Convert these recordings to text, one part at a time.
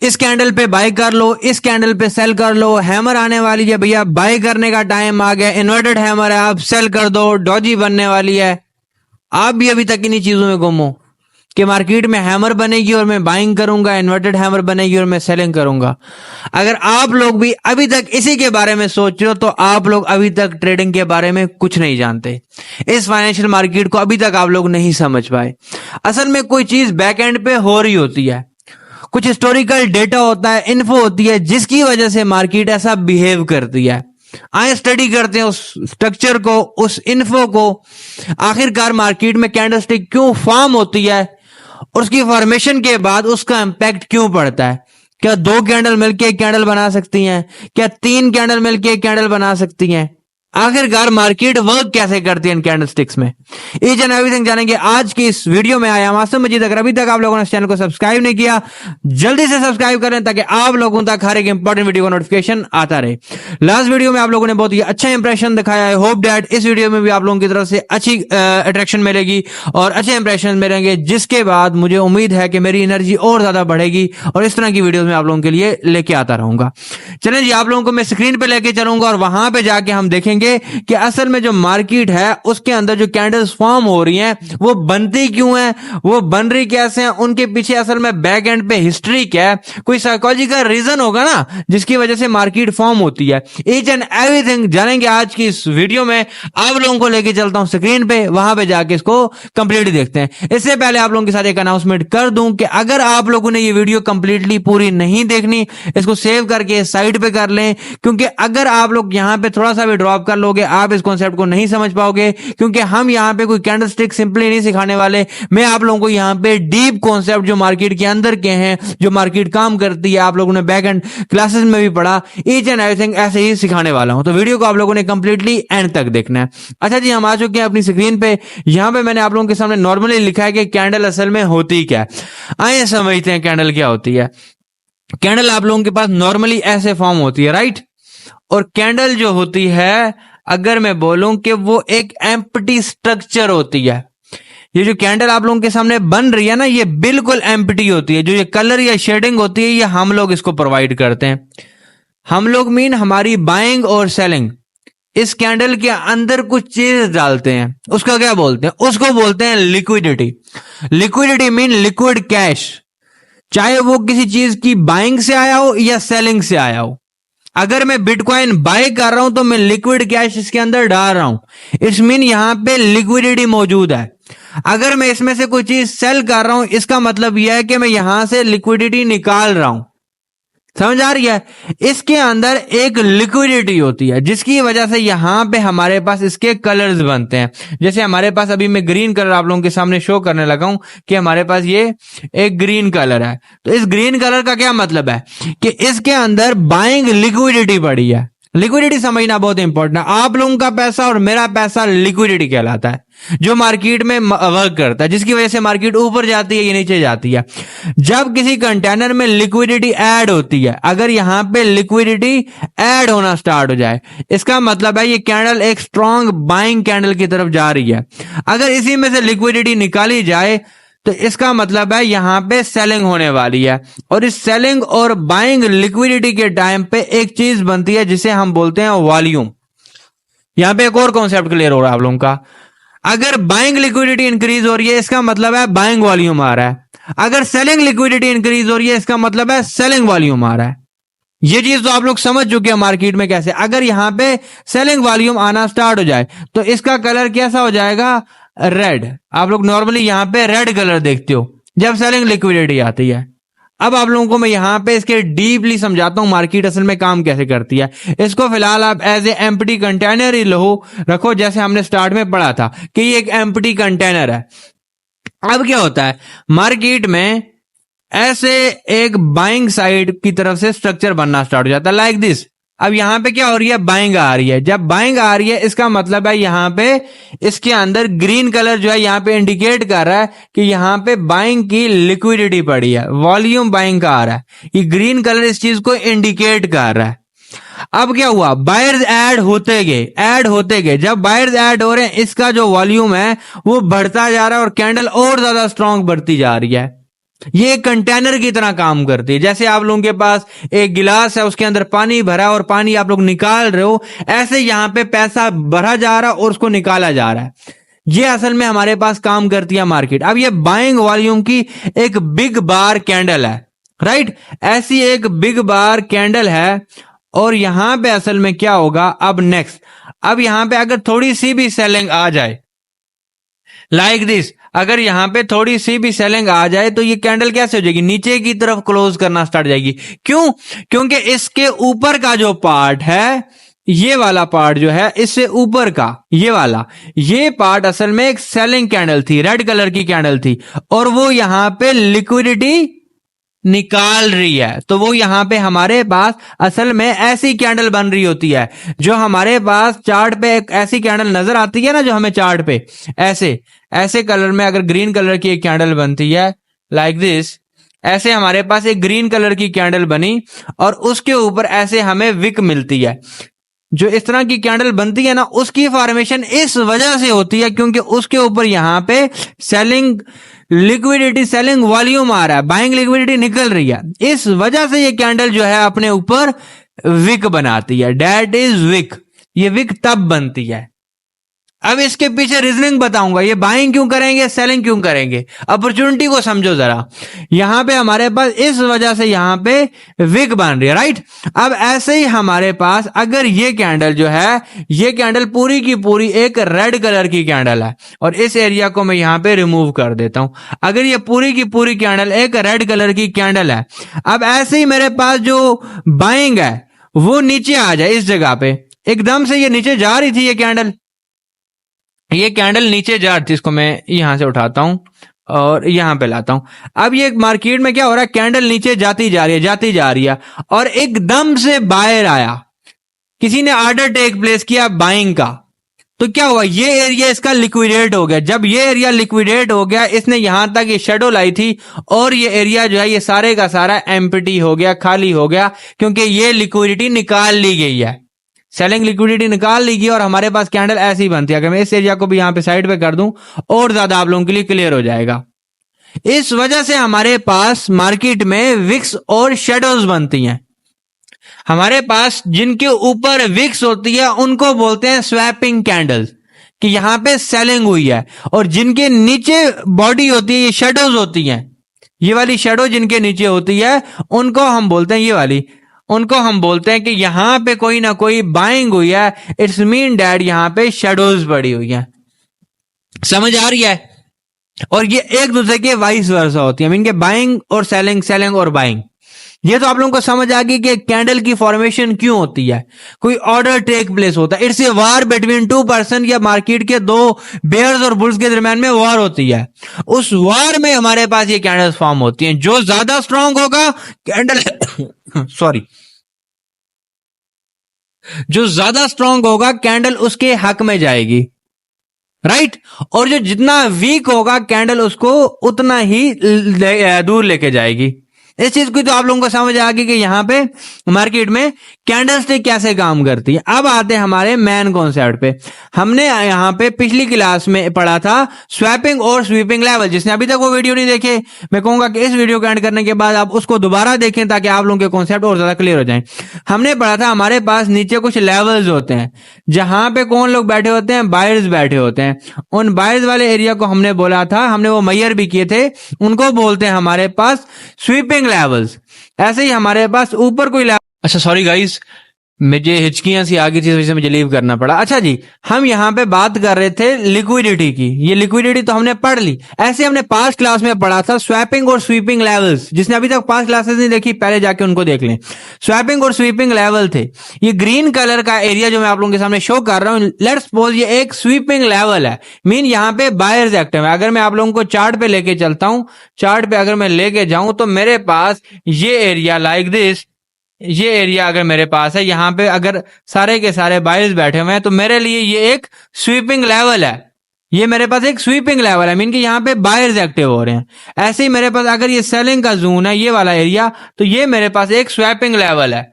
इस कैंडल पे बाय कर लो, इस कैंडल पे सेल कर लो, हैमर आने वाली है भैया, बाय करने का टाइम आ गया, इन्वर्टेड हैमर है, आप सेल कर दो, डॉजी बनने वाली है। आप भी अभी तक इन्हीं चीजों में गुम हो कि मार्केट में हैमर बनेगी और मैं बाइंग करूंगा, इन्वर्टेड हैमर बनेगी और मैं सेलिंग करूंगा। अगर आप लोग भी अभी तक इसी के बारे में सोच रहे हो तो आप लोग अभी तक ट्रेडिंग के बारे में कुछ नहीं जानते। इस फाइनेंशियल मार्केट को अभी तक आप लोग नहीं समझ पाए। असल में कोई चीज बैक एंड पे हो रही होती है, कुछ हिस्टोरिकल डेटा होता है, इन्फो होती है, जिसकी वजह से मार्केट ऐसा बिहेव करती है। आए स्टडी करते हैं उस स्ट्रक्चर को, उस इन्फो को, आखिरकार मार्केट में कैंडलस्टिक क्यों फॉर्म होती है और उसकी फॉर्मेशन के बाद उसका इंपैक्ट क्यों पड़ता है। क्या 2 कैंडल मिलके एक कैंडल बना सकती हैं? क्या 3 कैंडल मिलके एक कैंडल बना सकती हैं? आखिरकार मार्केट वर्क कैसे करती है इन कैंडलस्टिक्स में, ईच एंड एवरीथिंग जानेंगे आज की इस वीडियो में। आया मासूम मजीद। अगर अभी तक आप लोगों ने इस चैनल को सब्सक्राइब नहीं किया, जल्दी से सब्सक्राइब करें ताकि आप लोगों तक हर एक इंपॉर्टेंट वीडियो का नोटिफिकेशन आता रहे। लास्ट वीडियो में आप लोगों ने बहुत ही अच्छा इंप्रेशन दिखाया है। होप डैट इस वीडियो में भी आप लोगों की तरफ से अच्छी अट्रैक्शन मिलेगी और अच्छे इंप्रेशन मिलेंगे, जिसके बाद मुझे उम्मीद है कि मेरी एनर्जी और ज्यादा बढ़ेगी और इस तरह की वीडियो में आप लोगों के लिए लेके आता रहूंगा। चलें जी, आप लोगों को मैं स्क्रीन पे लेके चलूंगा और वहां पे जाके हम देखेंगे कि असल में जो मार्केट है उसके अंदर जो कैंडल्स फॉर्म हो रही हैं वो बनती क्यों है, वो बन रही कैसे हैं, उनके पीछे असल में बैक एंड पे हिस्ट्री क्या है, कोई साइकोलॉजिकल रीजन होगा ना जिसकी वजह से मार्केट फॉर्म होती है। ईच एंड एवरीथिंग जानेंगे आज की इस वीडियो में। आप लोगों को लेके चलता हूं स्क्रीन पे, वहां पे जाके इसको कंप्लीटली देखते हैं। इससे पहले आप लोगों के साथ एक अनाउंसमेंट कर दूं कि अगर आप लोगों ने ये वीडियो कंप्लीटली पूरी नहीं देखनी, इसको सेव करके साइड पे कर लें, क्योंकि अगर आप लोग यहां पे थोड़ा सा भी ड्रॉप कर लोगे आप इस कॉन्सेप्ट को नहीं समझ पाओगे। क्योंकि हम यहां पे कोई कैंडलस्टिक सिंपली नहीं सिखाने वाले, मैं आप लोगों को यहां पे डीप कॉन्सेप्ट जो मार्केट के अंदर के हैं, जो मार्केट काम करती है, आप लोगों ने बैक एंड क्लासेस में भी पढ़ा, ईच एंड एवरीथिंग ऐसे ही सिखाने वाला हूं। तो वीडियो को आप लोगों ने कंप्लीटली एंड तक देखना है। अच्छा जी, हम आ चुके हैं अपनी स्क्रीन पे। यहां पे मैंने आप लोगों के सामने नॉर्मली लिखा है कि कैंडल असल में होती क्या है। आइए समझते हैं कैंडल क्या होती है। कैंडल आप लोगों के पास नॉर्मली ऐसे फॉर्म होती है, राइट। और कैंडल जो होती है, अगर मैं बोलूं कि वो एक एम्प्टी स्ट्रक्चर होती है। ये जो कैंडल आप लोगों के सामने बन रही है ना, ये बिल्कुल एम्प्टी होती है। जो ये कलर या शेडिंग होती है, ये हम लोग इसको प्रोवाइड करते हैं। हम लोग मीन हमारी बाइंग और सेलिंग इस कैंडल के अंदर कुछ चीज डालते हैं, उसका क्या बोलते हैं? उसको बोलते हैं liquidity. Liquidity mean liquid cash, चाहे वो किसी चीज की बाइंग से आया हो या सेलिंग से आया हो। अगर मैं बिटकॉइन बाय कर रहा हूं तो मैं लिक्विड कैश इसके अंदर डाल रहा हूं, इट्स मीन यहां पे लिक्विडिटी मौजूद है। अगर मैं इसमें से कोई चीज सेल कर रहा हूं, इसका मतलब यह है कि मैं यहां से लिक्विडिटी निकाल रहा हूं। समझ आ रही है? इसके अंदर एक लिक्विडिटी होती है जिसकी वजह से यहां पे हमारे पास इसके कलर्स बनते हैं। जैसे हमारे पास अभी मैं ग्रीन कलर आप लोगों के सामने शो करने लगा हूं कि हमारे पास ये एक ग्रीन कलर है। तो इस ग्रीन कलर का क्या मतलब है कि इसके अंदर बाइंग लिक्विडिटी पड़ी है। लिक्विडिटी समझना बहुत इंपॉर्टेंट है। आप लोगों का पैसा और मेरा पैसा लिक्विडिटी कहलाता है, जो मार्केट में वर्क करता है, जिसकी वजह से मार्केट ऊपर जाती है या नीचे जाती है। जब किसी कंटेनर में लिक्विडिटी ऐड होती है, अगर यहां पे लिक्विडिटी ऐड होना स्टार्ट हो जाए, इसका मतलब है ये कैंडल एक स्ट्रॉन्ग बाइंग कैंडल की तरफ जा रही है। अगर इसी में से लिक्विडिटी निकाली जाए तो इसका मतलब है यहां पे सेलिंग होने वाली है। और इस सेलिंग और बाइंग लिक्विडिटी के टाइम पे एक चीज बनती है जिसे हम बोलते हैं वॉल्यूम। यहां पे एक और कॉन्सेप्ट क्लियर हो रहा है आप लोगों का। अगर बाइंग लिक्विडिटी इंक्रीज हो रही है, इसका मतलब है बाइंग वॉल्यूम आ रहा है। अगर सेलिंग लिक्विडिटी इंक्रीज हो रही है, इसका मतलब है सेलिंग वॉल्यूम आ रहा है। ये चीज तो आप लोग समझ चुके हैं मार्केट में कैसे। अगर यहां पे सेलिंग वॉल्यूम आना स्टार्ट हो जाए तो इसका कलर कैसा हो जाएगा? रेड। आप लोग नॉर्मली यहां पे रेड कलर देखते हो जब सेलिंग लिक्विडिटी आती है। अब आप लोगों को मैं यहां पे इसके डीपली समझाता हूं मार्केट असल में काम कैसे करती है। इसको फिलहाल आप एज ए एम्प्टी कंटेनर ही रखो, जैसे हमने स्टार्ट में पढ़ा था कि ये एक एम्प्टी कंटेनर है। अब क्या होता है मार्केट में, ऐसे एक बाइंग साइड की तरफ से स्ट्रक्चर बनना स्टार्ट हो जाता है लाइक दिस। अब यहां पे क्या हो रही है? बाइंग आ रही है। जब बाइंग आ रही है, इसका मतलब है यहां पे इसके अंदर ग्रीन कलर जो है यहां पे इंडिकेट कर रहा है कि यहां पे बाइंग की लिक्विडिटी पड़ी है, वॉल्यूम बाइंग का आ रहा है। ये ग्रीन कलर इस चीज को इंडिकेट कर रहा है। अब क्या हुआ? बायर्स ऐड होते गए। जब बायर्स ऐड हो रहे हैं, इसका जो वॉल्यूम है वो बढ़ता जा रहा है और कैंडल और ज्यादा स्ट्रांग बढ़ती जा रही है। ये एक कंटेनर की तरह काम करती है। जैसे आप लोगों के पास एक गिलास है, उसके अंदर पानी भरा और पानी आप लोग निकाल रहे हो, ऐसे यहां पे पैसा भरा जा रहा है और उसको निकाला जा रहा है। ये असल में हमारे पास काम करती है मार्केट। अब ये बाइंग वॉल्यूम की एक बिग बार कैंडल है, राइट। ऐसी एक बिग बार कैंडल है और यहां पे असल में क्या होगा अब नेक्स्ट, अब यहां पे अगर थोड़ी सी भी सेलिंग आ जाए लाइक दिस, अगर यहां पे थोड़ी सी भी सेलिंग आ जाए तो ये कैंडल कैसे हो जाएगी, नीचे की तरफ क्लोज करना स्टार्ट जाएगी। क्यों? क्योंकि इसके ऊपर का जो पार्ट है, ये वाला पार्ट जो है इससे ऊपर का ये वाला, ये पार्ट असल में एक सेलिंग कैंडल थी, रेड कलर की कैंडल थी, और वो यहां पे लिक्विडिटी निकाल रही है। तो वो यहां पे हमारे पास असल में ऐसी कैंडल बन रही होती है जो हमारे पास चार्ट पे एक ऐसी कैंडल नजर आती है ना, जो हमें चार्ट पे ऐसे ऐसे कलर में अगर ग्रीन कलर की एक कैंडल बनती है लाइक दिस, ऐसे हमारे पास एक ग्रीन कलर की कैंडल बनी और उसके ऊपर ऐसे हमें विक मिलती है। जो इस तरह की कैंडल बनती है ना, उसकी फॉर्मेशन इस वजह से होती है क्योंकि उसके ऊपर यहां पे सेलिंग लिक्विडिटी, सेलिंग वॉल्यूम आ रहा है, बाइंग लिक्विडिटी निकल रही है। इस वजह से ये कैंडल जो है अपने ऊपर विक बनाती है, डेट इज विक। ये विक तब बनती है। अब इसके पीछे रीजनिंग बताऊंगा, ये बाइंग क्यों करेंगे, सेलिंग क्यों करेंगे, अपॉर्चुनिटी को समझो जरा। यहां पे हमारे पास इस वजह से यहां पे विक बन रही है, राइट। अब ऐसे ही हमारे पास अगर ये कैंडल जो है, ये कैंडल पूरी की पूरी एक रेड कलर की कैंडल है और इस एरिया को मैं यहां पे रिमूव कर देता हूं। अगर ये पूरी की पूरी कैंडल एक रेड कलर की कैंडल है, अब ऐसे ही मेरे पास जो बाइंग है वो नीचे आ जाए, इस जगह पे एकदम से ये नीचे जा रही थी, ये कैंडल नीचे जा रही थी, इसको मैं यहां से उठाता हूं और यहां पे लाता हूं। अब ये मार्केट में क्या हो रहा है, कैंडल नीचे जाती जा रही है, जाती जा रही है और एकदम से बायर आया, किसी ने ऑर्डर टेक प्लेस किया बाइंग का। तो क्या हुआ, ये एरिया इसका लिक्विडेट हो गया। जब ये एरिया लिक्विडेट हो गया, इसने यहां तक ये शेडो लाई थी और ये एरिया जो है ये सारे का सारा एम्प्टी हो गया, खाली हो गया, क्योंकि ये लिक्विडिटी निकाल ली गई है, सेलिंग लिक्विडिटी निकाल ली गई और हमारे पास कैंडल ऐसी बनती है। अगर मैं इस एरिया को भी यहां पे साइड पे कर दूं और ज्यादा आप लोगों के लिए क्लियर हो जाएगा। इस वजह से हमारे पास मार्केट में विक्स और शेडोज बनती हैं। हमारे पास जिनके ऊपर विक्स होती है उनको बोलते हैं स्वैपिंग कैंडल्स, कि यहां पे सेलिंग हुई है, और जिनके नीचे बॉडी होती है, ये शेडोज होती हैं, ये वाली शेडो जिनके नीचे होती है उनको हम बोलते हैं, ये वाली, उनको हम बोलते हैं कि यहां पे कोई ना कोई बाइंग हुई है। इट्स मीन डैट यहां पे शेडोज पड़ी हुई है। समझ आ रही है? और ये एक दूसरे के वाइस वर्सा होती है, मीन के बाइंग और सेलिंग, सेलिंग और बाइंग। ये तो आप लोगों को समझ आ गई कि कैंडल की फॉर्मेशन क्यों होती है, कोई ऑर्डर टेक प्लेस होता है। It's a war between two person, या मार्केट के दो बेयर्स और बुल्स के दरमियान में वार होती है। उस वार में हमारे पास ये कैंडल्स फॉर्म होती हैं। जो ज्यादा स्ट्रांग होगा कैंडल सॉरी जो ज्यादा स्ट्रांग होगा कैंडल उसके हक में जाएगी, राइट। और जो जितना वीक होगा कैंडल उसको उतना ही दूर लेके जाएगी। इस चीज की तो आप लोगों को समझ आ गई कि यहाँ पे मार्केट में कैंडलस्टिक कैसे काम करती है। अब आते हैं हमारे मेन कॉन्सेप्ट पे। हमने यहाँ पे पिछली क्लास में पढ़ा था स्वैपिंग और स्वीपिंग लेवल। जिसने अभी तक वो वीडियो नहीं देखे, मैं कहूंगा कि इस वीडियो को एंड करने के बाद आप उसको दोबारा देखें ताकि आप लोगों के कॉन्सेप्ट और ज्यादा क्लियर हो जाए। हमने पढ़ा था हमारे पास नीचे कुछ लेवल्स होते हैं जहां पे कौन लोग बैठे होते हैं, बायर्स बैठे होते हैं। उन बायर्स वाले एरिया को हमने बोला था, हमने वो मेजर भी किए थे, उनको बोलते हैं हमारे पास स्वीपिंग लेवल्स। ऐसे ही हमारे पास ऊपर कोई लेवल, अच्छा सॉरी गाइस, मुझे हिचकियां सी आ गई थी, इस वजह से मुझे लीव करना पड़ा। अच्छा जी, हम यहां पे बात कर रहे थे लिक्विडिटी की। ये लिक्विडिटी तो हमने पढ़ ली। ऐसे हमने पास्ट क्लास में पढ़ा था स्वैपिंग और स्वीपिंग लेवल्स। जिसने अभी तक पास्ट क्लासेस नहीं देखी पहले जाके उनको देख लें। स्वैपिंग और स्वीपिंग लेवल थे ये ग्रीन कलर का एरिया जो मैं आप लोगों के सामने शो कर रहा हूं। लेट्स सपोज ये एक स्वीपिंग लेवल है, मीन यहाँ पे बायर्स एक्टिव है। अगर मैं आप लोगों को चार्ट पे लेके चलता हूं, चार्ट पे अगर मैं लेके जाऊं तो मेरे पास ये एरिया लाइक दिस, ये एरिया अगर मेरे पास है, यहां पे अगर सारे के सारे बायर्स बैठे हुए हैं तो मेरे लिए ये एक स्वीपिंग लेवल है। ये मेरे पास एक स्वीपिंग लेवल है, मीन कि यहाँ पे बायर्स एक्टिव हो रहे हैं। ऐसे ही मेरे पास अगर ये सेलिंग का जोन है, ये वाला एरिया, तो ये मेरे पास एक स्वैपिंग लेवल है।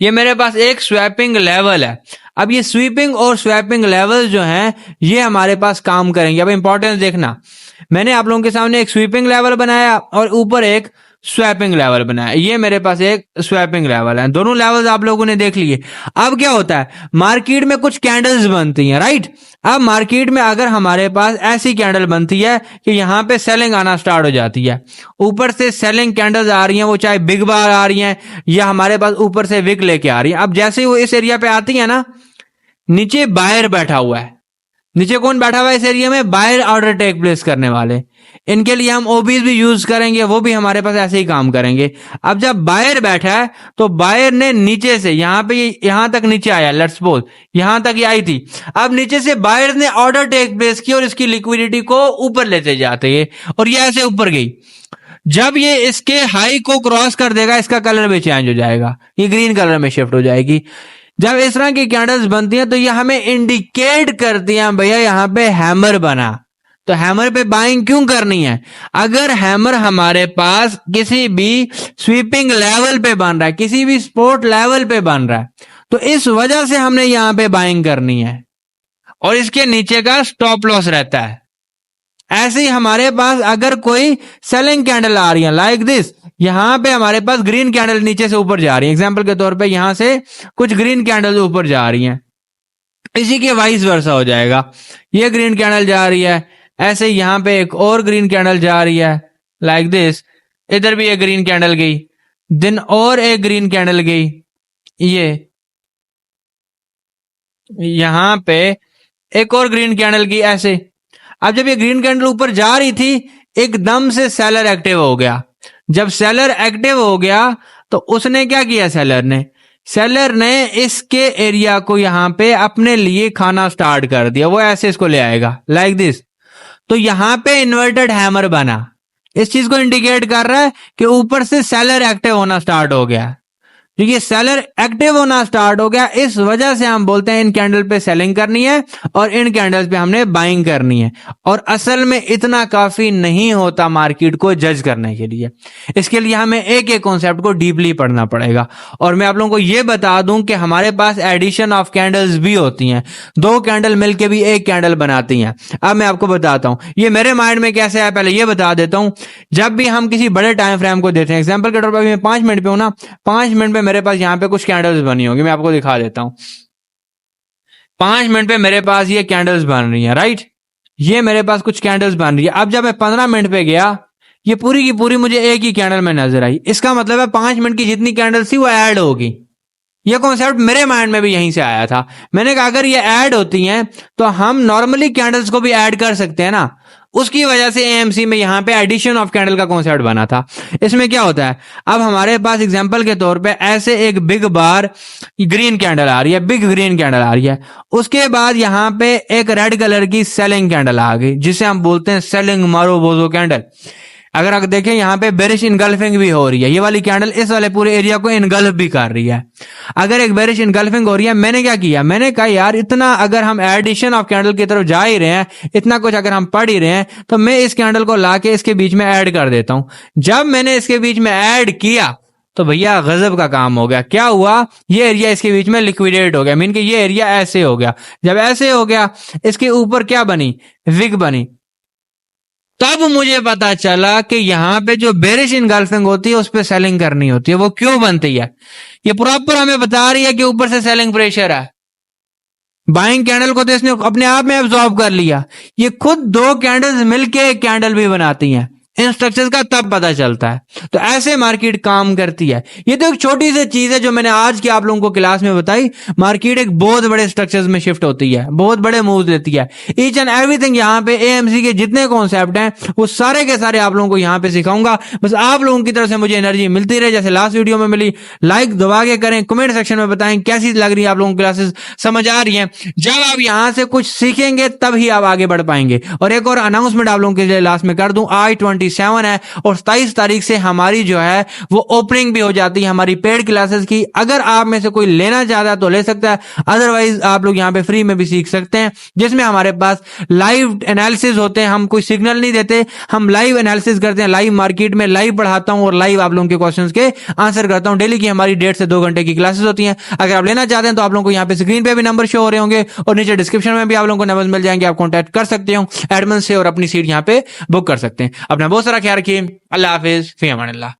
ये मेरे पास एक स्वैपिंग लेवल है। अब ये स्वीपिंग और स्वैपिंग लेवल जो हैं ये हमारे पास काम करेंगे। अब इंपॉर्टेंस देखना, मैंने आप लोगों के सामने एक स्वीपिंग लेवल बनाया और ऊपर एक स्वैपिंग लेवल बनाया। ये मेरे पास एक स्वैपिंग लेवल है, दोनों लेवल्स आप लोगों ने देख लिए। अब क्या होता है, मार्केट में कुछ कैंडल्स बनती हैं, राइट। अब मार्केट में अगर हमारे पास ऐसी कैंडल बनती है कि यहाँ पे सेलिंग आना स्टार्ट हो जाती है, ऊपर से सेलिंग कैंडल्स आ रही हैं, वो चाहे बिग बार आ रही हैं या हमारे पास ऊपर से विक लेके आ रही है। अब जैसे ही वो इस एरिया पे आती है ना, नीचे बायर बैठा हुआ है। नीचे कौन बैठा हुआ है इस एरिया में? बायर ऑर्डर टेक प्लेस करने वाले। इनके लिए हम ओबीज भी यूज करेंगे, वो भी हमारे पास ऐसे ही काम करेंगे। अब जब बायर बैठा है तो बायर ने नीचे से यहां पे यहां तक नीचे आया, लेट्स सपोज यहां तक ये आई थी। अब नीचे से बायर ने ऑर्डर टेक प्लेस की और इसकी लिक्विडिटी को ऊपर लेते जाते हैं और ये ऐसे ऊपर गई। जब ये इसके हाई को क्रॉस कर देगा, इसका कलर भी चेंज हो जाएगा, ये ग्रीन कलर में शिफ्ट हो जाएगी। जब इस तरह की कैंडल्स बनती हैं तो ये हमें इंडिकेट करती हैं भैया यहाँ पे हैमर बना। तो हैमर पे बाइंग क्यों करनी है? अगर हैमर हमारे पास किसी भी स्वीपिंग लेवल पे बन रहा है, किसी भी सपोर्ट लेवल पे बन रहा है, तो इस वजह से हमने यहां पे बाइंग करनी है और इसके नीचे का स्टॉप लॉस रहता है। ऐसे ही हमारे पास अगर कोई सेलिंग कैंडल आ रही है लाइक दिस, यहां पे हमारे पास ग्रीन कैंडल नीचे से ऊपर जा रही है, एग्जांपल के तौर पे यहां से कुछ ग्रीन कैंडल ऊपर जा रही हैं, इसी के वाइस वर्सा हो जाएगा। ये ग्रीन कैंडल जा रही है, ऐसे ही यहां पे एक और ग्रीन कैंडल जा रही है लाइक दिस, इधर भी एक ग्रीन कैंडल गई, दिन और एक ग्रीन कैंडल गई, ये यहां पे एक और ग्रीन कैंडल की ऐसे। अब जब ये ग्रीन कैंडल ऊपर जा रही थी, एकदम से सेलर एक्टिव हो गया। जब सेलर एक्टिव हो गया तो उसने क्या किया, सेलर ने इसके एरिया को यहां पे अपने लिए खाना स्टार्ट कर दिया। वो ऐसे इसको ले आएगा लाइक दिस, तो यहां पे इन्वर्टेड हैमर बना। इस चीज को इंडिकेट कर रहा है कि ऊपर से सेलर एक्टिव होना स्टार्ट हो गया। तो ये सेलर एक्टिव होना स्टार्ट हो गया, इस वजह से हम बोलते हैं इन कैंडल पे सेलिंग करनी है और इन कैंडल्स पे हमने बाइंग करनी है। और असल में इतना काफी नहीं होता मार्केट को जज करने के लिए, इसके लिए हमें एक एक कॉन्सेप्ट को डीपली पढ़ना पड़ेगा। और मैं आप लोगों को ये बता दूं कि हमारे पास एडिशन ऑफ कैंडल्स भी होती हैं, दो कैंडल मिलके भी एक कैंडल बनाती हैं। अब मैं आपको बताता हूं ये मेरे माइंड में कैसे है, पहले ये बता देता हूं। जब भी हम किसी बड़े टाइम फ्रेम को देते हैं, एग्जाम्पल के तौर पर मैं 5 मिनट पे हूं ना, 5 मिनट पे मेरे पास यहां पे कुछ कैंडल्स बनी होगी, मैं आपको दिखा देता हूं। 5 मिनट पे मेरे पास ये कैंडल्स बन रही हैं, राइट। ये मेरे पास कुछ कैंडल्स बन रही है। अब जब मैं 15 मिनट पे गया, ये पूरी की पूरी मुझे एक ही कैंडल में नजर आई। इसका मतलब है 5 मिनट की जितनी कैंडल्स थी वो ऐड होगी। ये कॉन्सेप्ट मेरे माइंड में भी यहीं से आया था। मैंने कहा अगर ये ऐड होती हैं तो हम नॉर्मली कैंडल्स को भी ऐड कर सकते हैं ना, उसकी वजह से एएमसी में यहां पे एडिशन ऑफ कैंडल का कॉन्सेप्ट बना था। इसमें क्या होता है, अब हमारे पास एग्जांपल के तौर पे ऐसे एक बिग बार ग्रीन कैंडल आ रही है, बिग ग्रीन कैंडल आ रही है, उसके बाद यहां पे एक रेड कलर की सेलिंग कैंडल आ गई जिसे हम बोलते हैं सेलिंग मारोबोजो कैंडल। अगर आप देखें यहाँ पे बेरिश इनगल्फिंग भी हो रही है, ये वाली कैंडल इस वाले पूरे एरिया को इनगल्फ भी कर रही है। अगर एक बेरिश इनगल्फिंग हो रही है, मैंने क्या किया, मैंने कहा यार इतना अगर हम एडिशन ऑफ कैंडल की तरफ जा ही रहे हैं, इतना कुछ अगर हम पढ़ ही रहे हैं, तो मैं इस कैंडल को लाके इसके बीच में ऐड कर देता हूं। जब मैंने इसके बीच में ऐड किया तो भैया गजब का काम हो गया। क्या हुआ, ये एरिया इसके बीच में लिक्विडेट हो गया, मीन कि ये एरिया ऐसे हो गया। जब ऐसे हो गया, इसके ऊपर क्या बनी, विग बनी। तब मुझे पता चला कि यहां पे जो बेरिश इनगल्फिंग होती है उस पर सेलिंग करनी होती है। वो क्यों बनती है, ये प्रॉपर हमें बता रही है कि ऊपर से सेलिंग प्रेशर है। बाइंग कैंडल को तो इसने अपने आप में एब्जॉर्ब कर लिया। ये खुद दो कैंडल्स मिलके एक कैंडल भी बनाती हैं, इन स्ट्रक्चर्स का तब पता चलता है। तो ऐसे मार्केट काम करती है। ये तो एक छोटी सी चीज है जो मैंने आज की आप लोगों को क्लास में बताई। मार्केट एक बहुत बड़े स्ट्रक्चर्स में शिफ्ट होती है, बहुत बड़े मूव्स लेती है। ईच एंड एवरीथिंग यहाँ पे एएमसी के जितने कॉन्सेप्ट हैं वो सारे के सारे आप लोगों को यहाँ पे सिखाऊंगा। बस आप लोगों की तरफ से मुझे एनर्जी मिलती रहे, जैसे लास्ट वीडियो में मिली। लाइक दबा के करें, कमेंट सेक्शन में बताएं कैसी लग रही है आप लोगों की क्लासेस, समझ आ रही है। जब आप यहाँ से कुछ सीखेंगे तभी आप आगे बढ़ पाएंगे। और एक और अनाउंसमेंट आप लोगों के लिए लास्ट में कर दूं, I-20 27 है और 27 तारीख से हमारी जो है वो ओपनिंग भी हो जाती है हमारी पेड क्लासेस की। अगर आप में से कोई लेना चाहता है तो ले सकता है, अदरवाइज आप लोग यहाँ पे फ्री में भी सीख सकते हैं, जिसमें हमारे पास लाइव एनालिसिस होते हैं। हम कोई सिग्नल नहीं देते, हम लाइव एनालिसिस करते हैं, लाइव मार्केट में लाइव पढ़ाता हूं और लाइव आप लोगों के क्वेश्चंस के आंसर करता हूं। डेली की हमारी 1.5 से 2 घंटे की क्लासेस होती हैं। अगर आप लेना चाहते हैं तो आप लोगों को यहाँ पे स्क्रीन पे भी नंबर शो हो रहे होंगे और नीचे डिस्क्रिप्शन में भी आप लोगों को नंबर मिल जाएंगे, आप कॉन्टैक्ट कर सकते हो एडमिन से और अपनी सीट यहाँ पे बुक कर सकते हैं। अपना बहुत सारा ख्याल रखिए। अल्लाह हाफिज, फी अमानिल्लाह।